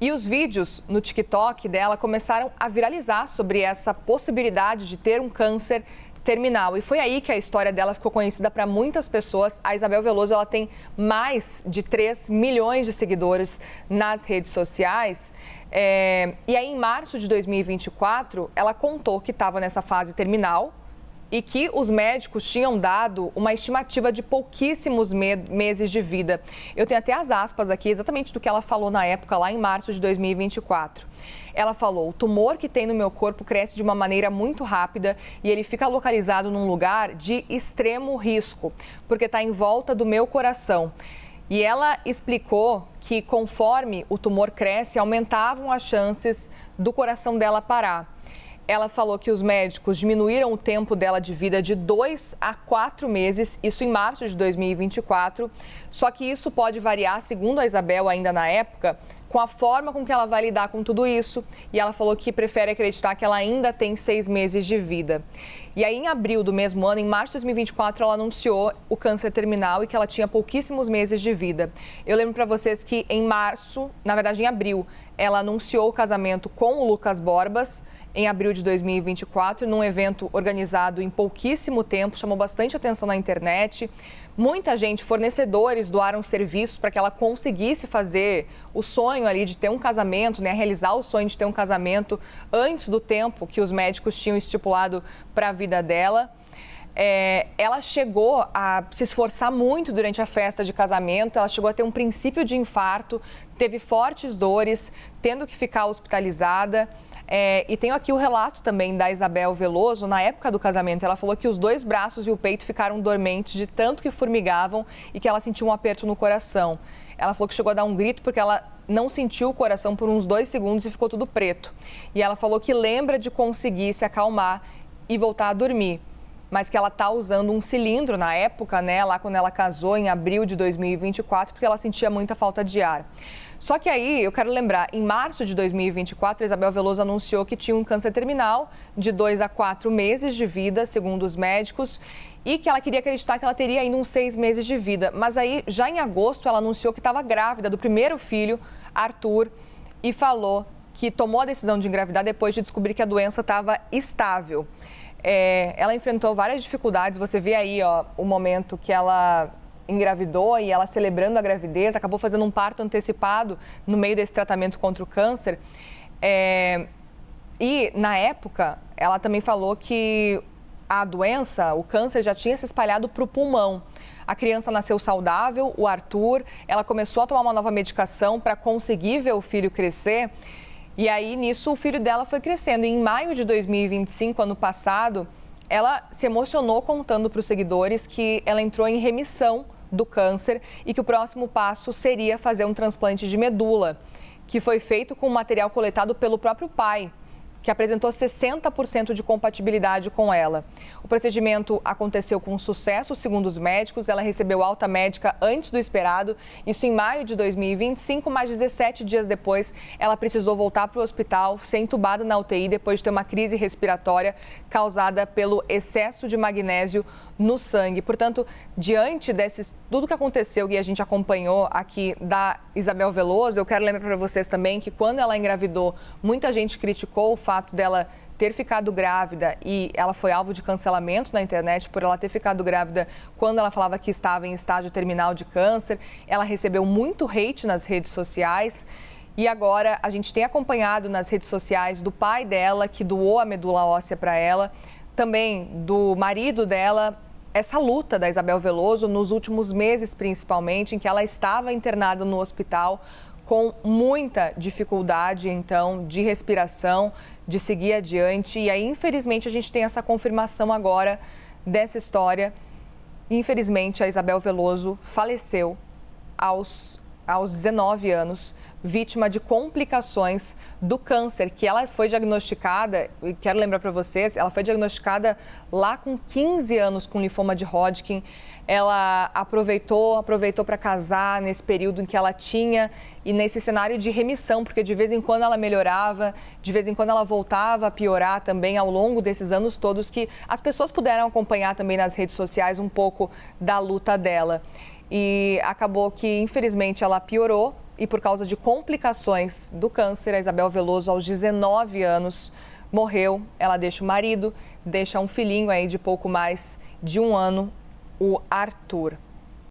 E os vídeos no TikTok dela começaram a viralizar sobre essa possibilidade de ter um câncer terminal. E foi aí que a história dela ficou conhecida para muitas pessoas. A Isabel Veloso, ela tem mais de 3 milhões de seguidores nas redes sociais. E aí, em março de 2024, ela contou que estava nessa fase terminal e que os médicos tinham dado uma estimativa de pouquíssimos meses de vida. Eu tenho até as aspas aqui, exatamente do que ela falou na época, lá em março de 2024. Ela falou: o tumor que tem no meu corpo cresce de uma maneira muito rápida e ele fica localizado num lugar de extremo risco, porque está em volta do meu coração. E ela explicou que conforme o tumor cresce, aumentavam as chances do coração dela parar. Ela falou que os médicos diminuíram o tempo dela de vida de 2 a 4 meses, isso em março de 2024. Só que isso pode variar, segundo a Isabel, ainda na época, com a forma com que ela vai lidar com tudo isso. E ela falou que prefere acreditar que ela ainda tem 6 meses de vida. E aí, em abril do mesmo ano, em março de 2024, ela anunciou o câncer terminal e que ela tinha pouquíssimos meses de vida. Eu lembro para vocês que em março, na verdade em abril, ela anunciou o casamento com o Lucas Borbas, em abril de 2024, num evento organizado em pouquíssimo tempo, chamou bastante atenção na internet. Muita gente, fornecedores, doaram serviços para que ela conseguisse fazer o sonho ali de ter um casamento, né? Realizar o sonho de ter um casamento antes do tempo que os médicos tinham estipulado para a vida dela. Ela chegou a se esforçar muito durante a festa de casamento, ela chegou a ter um princípio de infarto, teve fortes dores, tendo que ficar hospitalizada. E tenho aqui o relato também da Isabel Veloso. Na época do casamento, ela falou que os 2 braços e o peito ficaram dormentes de tanto que formigavam e que ela sentiu um aperto no coração. Ela falou que chegou a dar um grito porque ela não sentiu o coração por uns 2 segundos e ficou tudo preto. E ela falou que lembra de conseguir se acalmar e voltar a dormir, mas que ela está usando um cilindro na época, né, lá quando ela casou, em abril de 2024, porque ela sentia muita falta de ar. Só que aí, eu quero lembrar, em março de 2024, a Isabel Veloso anunciou que tinha um câncer terminal de 2 a 4 meses de vida, segundo os médicos, e que ela queria acreditar que ela teria ainda uns 6 meses de vida. Mas aí, já em agosto, ela anunciou que estava grávida do primeiro filho, Arthur, e falou que tomou a decisão de engravidar depois de descobrir que a doença estava estável. Ela enfrentou várias dificuldades, você vê aí o momento que ela engravidou e ela celebrando a gravidez, acabou fazendo um parto antecipado no meio desse tratamento contra o câncer. E na época, ela também falou que a doença, o câncer, já tinha se espalhado para o pulmão. A criança nasceu saudável, o Arthur, ela começou a tomar uma nova medicação para conseguir ver o filho crescer. E aí, nisso, o filho dela foi crescendo. E em maio de 2025, ano passado, ela se emocionou contando para os seguidores que ela entrou em remissão do câncer e que o próximo passo seria fazer um transplante de medula, que foi feito com material coletado pelo próprio pai, que apresentou 60% de compatibilidade com ela. O procedimento aconteceu com sucesso, segundo os médicos. Ela recebeu alta médica antes do esperado, isso em maio de 2025, mas 17 dias depois ela precisou voltar para o hospital, ser entubada na UTI depois de ter uma crise respiratória causada pelo excesso de magnésio no sangue. Portanto, diante tudo que aconteceu e a gente acompanhou aqui da Isabel Veloso, eu quero lembrar para vocês também que quando ela engravidou, muita gente criticou o fato dela ter ficado grávida e ela foi alvo de cancelamento na internet por ela ter ficado grávida quando ela falava que estava em estágio terminal de câncer. Ela recebeu muito hate nas redes sociais. E agora a gente tem acompanhado nas redes sociais do pai dela, que doou a medula óssea para ela, também do marido dela, essa luta da Isabel Veloso nos últimos meses, principalmente, em que ela estava internada no hospital com muita dificuldade, então, de respiração, de seguir adiante. E aí, infelizmente, a gente tem essa confirmação agora dessa história. Infelizmente, a Isabel Veloso faleceu aos 19 anos, vítima de complicações do câncer, que ela foi diagnosticada, e quero lembrar para vocês, ela foi diagnosticada lá com 15 anos com linfoma de Hodgkin. Ela aproveitou para casar nesse período em que ela tinha e nesse cenário de remissão, porque de vez em quando ela melhorava, de vez em quando ela voltava a piorar também ao longo desses anos todos, que as pessoas puderam acompanhar também nas redes sociais um pouco da luta dela. E acabou que, infelizmente, ela piorou e por causa de complicações do câncer, a Isabel Veloso, aos 19 anos, morreu. Ela deixa o marido, deixa um filhinho aí de pouco mais de 1 ano, o Arthur.